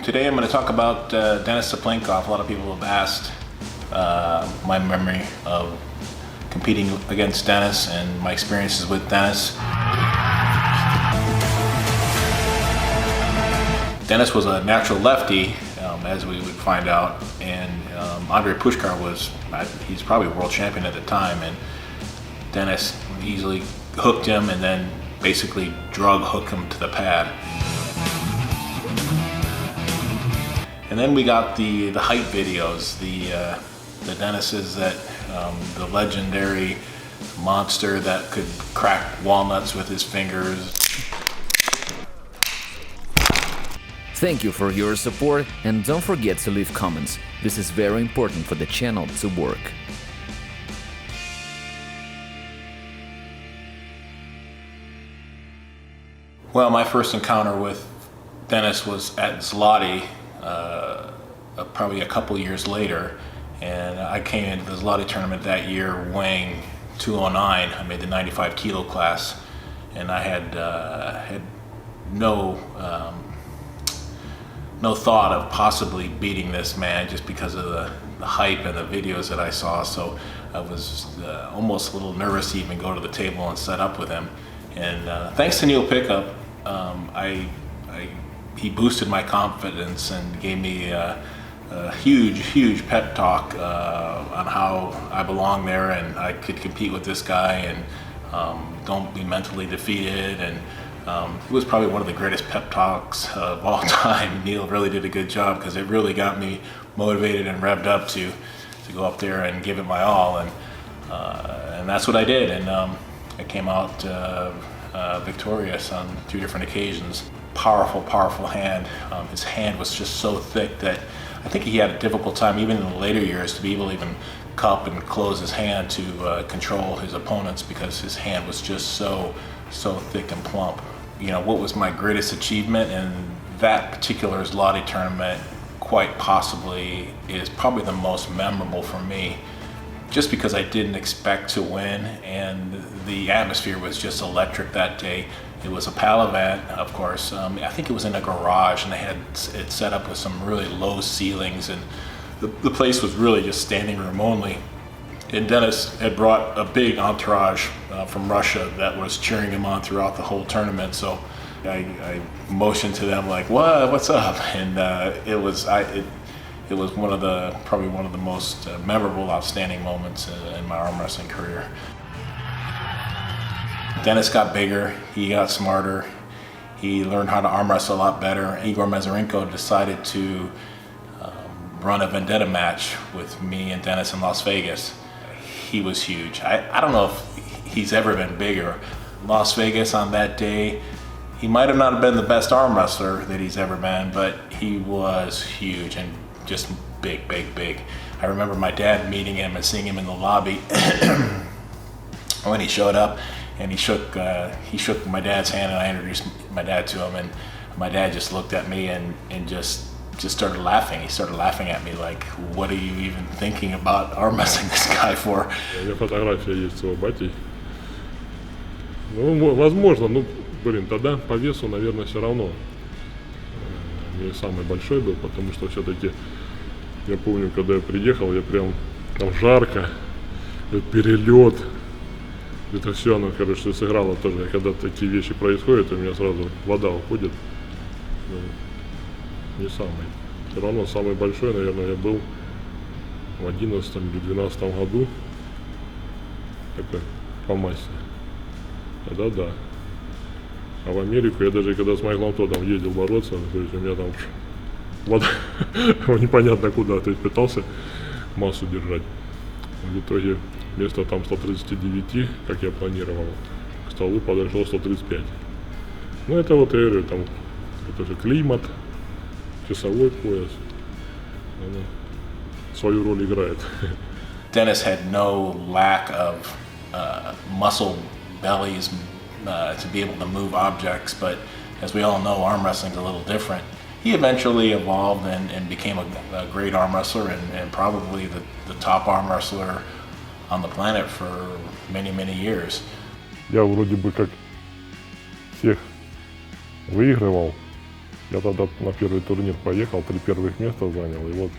Today I'm going to talk about Denis Cyplenkov. A lot of people have asked my memory of competing against Denis and my experiences with Denis. Denis was a natural lefty, as we would find out, and Andrei Pushkar he's probably world champion at the time, and Denis easily hooked him and then basically drug hooked him to the pad. And then we got the hype videos, the Denises that, the legendary monster that could crack walnuts with his fingers. Thank you for your support, and don't forget to leave comments. This is very important for the channel to work. Well, my first encounter with Denis was at Zloty, probably a couple years later, and I came into the Zloty tournament that year weighing 209. I made the 95 kilo class, and I had no thought of possibly beating this man just because of the hype and the videos that I saw. So I was almost a little nervous to even go to the table and set up with him. And thanks to Neil Pickup, he boosted my confidence and gave me a huge pep talk on how I belong there and I could compete with this guy, and don't be mentally defeated. And it was probably one of the greatest pep talks of all time. Neil really did a good job because it really got me motivated and revved up to go up there and give it my all, and that's what I did. And I came out victorious on 2 different occasions. Powerful hand. His hand was just so thick that I think he had a difficult time even in the later years to be able to even cup and close his hand to control his opponents, because his hand was just so thick and plump. You know, what was my greatest achievement in that particular Zloty tournament quite possibly is probably the most memorable for me, just because I didn't expect to win, and the atmosphere was just electric that day. It was a PAL event, of course. I think it was in a garage, and they had it set up with some really low ceilings, and the place was really just standing room only. And Denis had brought a big entourage from Russia that was cheering him on throughout the whole tournament. So I motioned to them like, what's up? And it was probably one of the most memorable, outstanding moments in my arm wrestling career. Denis got bigger, he got smarter, he learned how to arm wrestle a lot better. Igor Mazurenko decided to run a vendetta match with me and Denis in Las Vegas. He was huge. I don't know if he's ever been bigger. Las Vegas on that day, he might have not been the best arm wrestler that he's ever been, but he was huge and just big. I remember my dad meeting him and seeing him in the lobby when he showed up, and he shook my dad's hand, and I introduced my dad to him, and my dad just looked at me and just started laughing. He started laughing at me like, what are you even thinking about arm wrestling this guy for? У меня фотография есть с его батей. Ну, возможно, тогда по весу, наверное, все равно не самый большой был, потому что все-таки, я помню, когда я приехал, я прям, там жарко, перелет, это все, оно, короче, сыграло тоже. Когда такие вещи происходят, у меня сразу вода уходит. Не самый. Все равно самый большой, наверное, я был в 11 или 12 году. Такой по массе. Тогда да. А в Америку я даже когда с Майклом Тодом ездил бороться, то есть у меня там вода непонятно куда, то есть пытался массу держать. В итоге вместо там 139, как я планировал, к столу подошел 135. Ну это вот, я говорю, там это же климат, часовой пояс, оно свою роль играет. Denis had no lack of muscle bellies to be able to move objects, but as we all know, arm wrestling is a little different. He eventually evolved and became a great arm wrestler, and probably the top arm wrestler on the planet for many years. Я вроде бы как всех выигрывал, Я тогда на первый турнир поехал, 3 первых места занял. И вот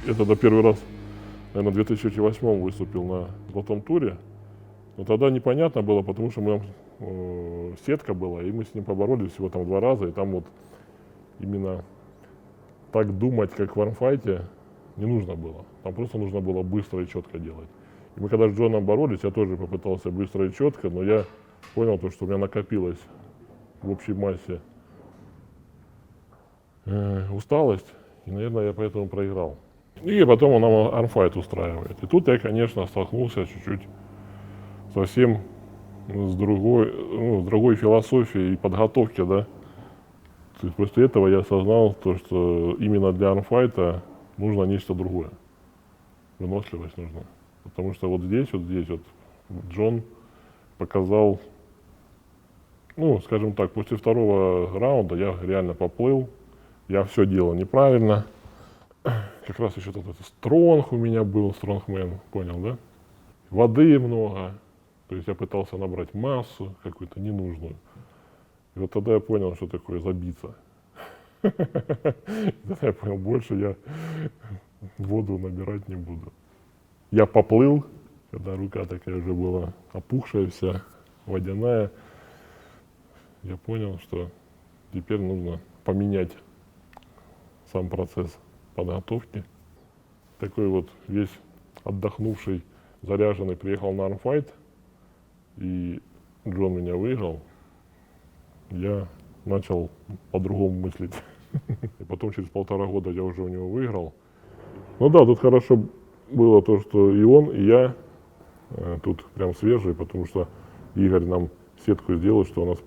я тогда первый раз, наверное, в 2008 выступил на золотом туре. Но тогда непонятно было, потому что сетка была, и мы с ним поборолись всего там 2 раза. И там вот именно так думать, как в армфайте, не нужно было. Там просто нужно было быстро и четко делать. И мы когда с Джоном боролись, я тоже попытался быстро и четко, но я понял, что у меня накопилось в общей массе усталость, и, наверное, я поэтому проиграл. И потом он нам армфайт устраивает. И тут я, конечно, столкнулся чуть-чуть совсем с другой философией и подготовки, да. То есть после этого я осознал то, что именно для армфайта нужно нечто другое. Выносливость нужна. Потому что вот здесь Джон показал, ну, скажем так, после второго раунда я реально поплыл, я все делал неправильно. Как раз еще этот стронг у меня был, стронгмен, понял, да? Воды много, то есть я пытался набрать массу какую-то ненужную. И вот тогда я понял, что такое забиться. Тогда я понял, больше я воду набирать не буду. Я поплыл, когда рука такая уже была опухшая вся, водяная. Я понял, что теперь нужно поменять сам процесс подготовки. Такой вот весь отдохнувший, заряженный, приехал на армфайт, и Джон меня выиграл. Я начал по-другому мыслить. И потом через 1,5 года я уже у него выиграл. Ну да, тут хорошо было то, что и он, и я тут прям свежие, потому что Игорь нам сетку сделал, что у нас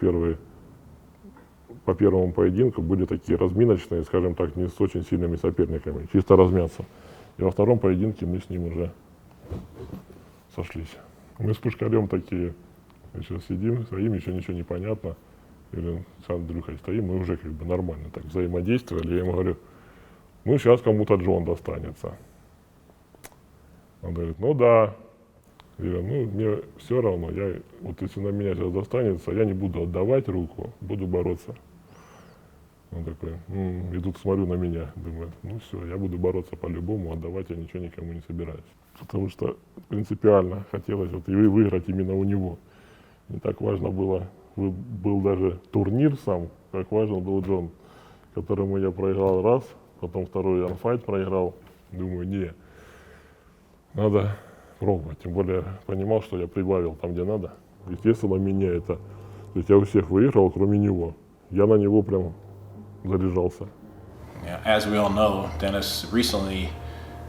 по первому поединку были такие разминочные, скажем так, не с очень сильными соперниками, чисто размяться. И во втором поединке мы с ним уже сошлись. Мы с Пушкарем такие, еще сидим, стоим, еще ничего не понятно. Или с Андрюхой стоим, мы уже как бы нормально так взаимодействовали. Я ему говорю, ну сейчас кому-то Джон достанется. Он говорит, ну да. Я говорю, ну мне все равно, вот если на меня сейчас достанется, я не буду отдавать руку, буду бороться. Он такой, и тут смотрю на меня, думаю, ну все, я буду бороться по-любому, отдавать я ничего никому не собираюсь. Потому что принципиально хотелось вот и выиграть именно у него. Не так важно был даже турнир сам, как важен был Джон, которому я проиграл раз, потом второй армфайт проиграл. Думаю, не, надо пробовать. Тем более понимал, что я прибавил там, где надо. Естественно, меня это... То есть я у всех выиграл, кроме него. Я на него прям заряжался. Yeah, as we all know, Denis recently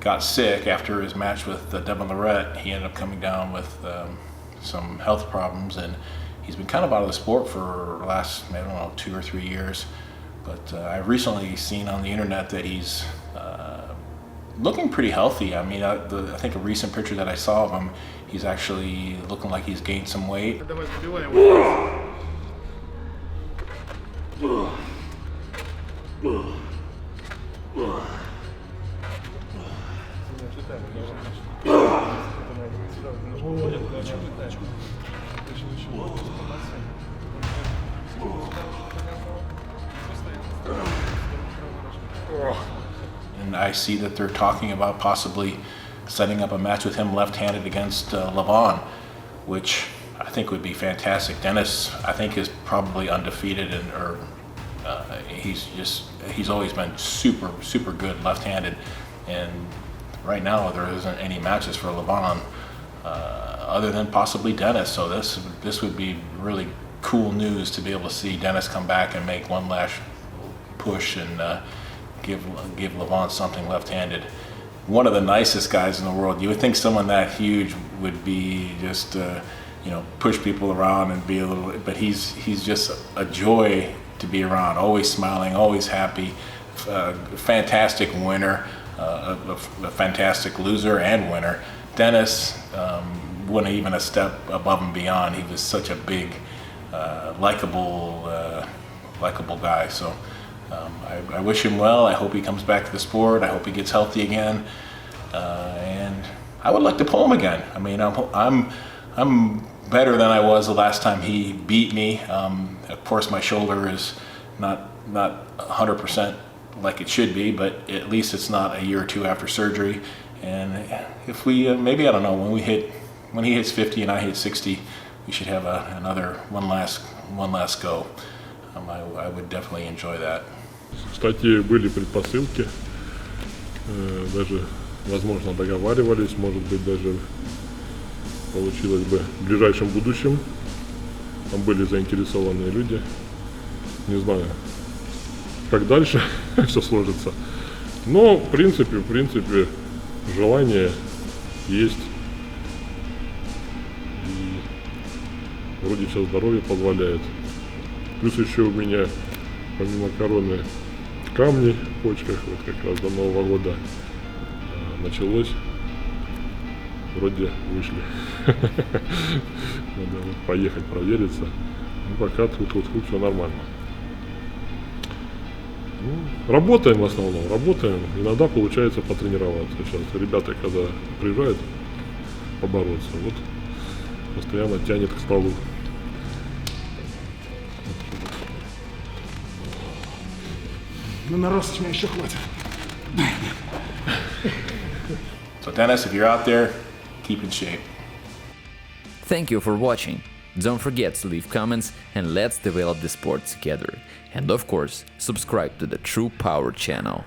got sick after his match with Devin Lorette. He ended up coming down with some health problems, and he's been kind of out of the sport for the last, I don't know, 2 or 3 years. But I've recently seen on the internet that he's looking pretty healthy. I mean, I think a recent picture that I saw of him, he's actually looking like he's gained some weight. And I see that they're talking about possibly setting up a match with him left-handed against Levon, which I think would be fantastic. Denis, I think, is probably undefeated, he's always been super good left-handed, and right now there isn't any matches for Levon other than possibly Denis. So this would be really cool news to be able to see Denis come back and make one last push and give Levon something left-handed. One of the nicest guys in the world. You would think someone that huge would be just push people around and be a little, but he's just a joy to be around. Always smiling, always happy. Fantastic winner, a fantastic loser and winner. Denis went even a step above and beyond. He was such a big, likable guy. So I wish him well. I hope he comes back to the sport. I hope he gets healthy again, and I would like to pull him again. I mean, I'm better than I was the last time he beat me. Of course, my shoulder is not 100% like it should be, but at least it's not a year or two after surgery. And if we, maybe, I don't know, when he hits 50 and I hit 60, we should have another one last go. I would definitely enjoy that. Кстати, были предпосылки, даже, возможно, договаривались, может быть, даже получилось бы в ближайшем будущем. Там были заинтересованные люди. Не знаю, как дальше все сложится. Но, в принципе, желание есть. И вроде сейчас здоровье позволяет. Плюс еще у меня, помимо короны, камни в почках, вот как раз до Нового года началось. Вроде вышли. Надо вот поехать провериться. Ну, пока тут все нормально. Ну, работаем в основном, работаем. Иногда получается потренироваться. Сейчас ребята, когда приезжают побороться, вот постоянно тянет к столу. Ну, на рост меня еще хватит. So Dennis, if you're out there, keep in shape. Thank you for watching. Don't forget to leave comments and let's develop the sport together. And of course, subscribe to the True Power channel.